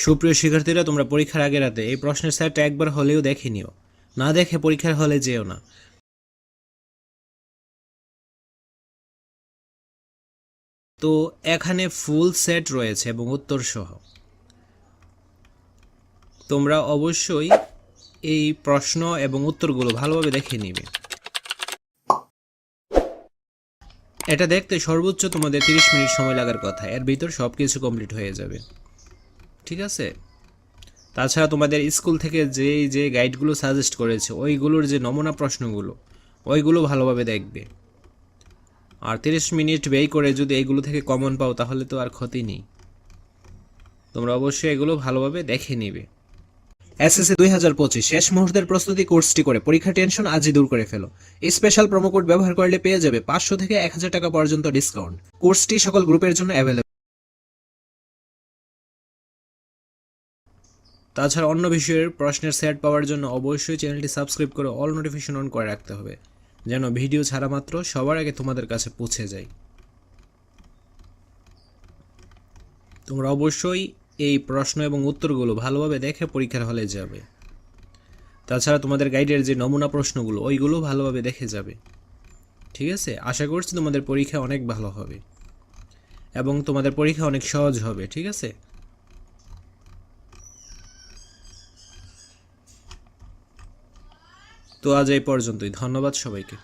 সুপ্রিয় শিক্ষার্থীরা, তোমরা পরীক্ষার আগের রাতে এই প্রশ্নের সেটটা একবার হলেও দেখে নিও, না দেখে পরীক্ষার হলে যেও না। তো এখানে ফুল সেট রয়েছে এবং উত্তর সহ। তোমরা অবশ্যই এই প্রশ্ন এবং উত্তরগুলো ভালোভাবে দেখে নিবে। এটা দেখতে সর্বোচ্চ তোমাদের 30 মিনিট সময় লাগার কথা, এর ভিতর সব কিছু কমপ্লিট হয়ে যাবে। ঠিক আছে? তাছাড়া তোমাদের স্কুল থেকে যে গাইডগুলো সাজেস্ট করেছে ওইগুলোর যে নমুনা প্রশ্নগুলো ওইগুলো ভালোভাবে দেখবে। আর 30 মিনিট ব্যয় করে যদি এইগুলো থেকে কমন পাও তাহলে তো আর ক্ষতি নেই। তোমরা অবশ্যই এগুলো ভালোভাবে দেখে নিবে। এসএসসি 2025 শেষ মুহূর্তের প্রস্তুতি কোর্সটি করে পরীক্ষার টেনশন আজই দূর করে ফেলো। স্পেশাল প্রোমো কোড ব্যবহার করলে পেয়ে যাবে 500 থেকে 1000 টাকা পর্যন্ত ডিসকাউন্ট। কোর্সটি সকল গ্রুপের জন্য অ্যাভেলেবল। তাছাড়া অন্য বিষয়ের প্রশ্নের সেট পাওয়ার জন্য অবশ্যই চ্যানেলটি সাবস্ক্রাইব করে অল নোটিফিকেশন অন করে রাখতে হবে, যেন ভিডিও ছাড়া মাত্র সবার আগে তোমাদের কাছে পৌঁছে যায়। তোমরা অবশ্যই এই প্রশ্ন এবং উত্তরগুলো ভালোভাবে দেখে পরীক্ষার হলে যাবে। তাছাড়া তোমাদের গাইডের যে নমুনা প্রশ্নগুলো ওইগুলো ভালোভাবে দেখে যাবে। ঠিক আছে? আশা করছি তোমাদের পরীক্ষা অনেক ভালো হবে এবং তোমাদের পরীক্ষা অনেক সহজ হবে। ঠিক আছে? তো আজ এই পর্যন্তই। ধন্যবাদ সবাইকে।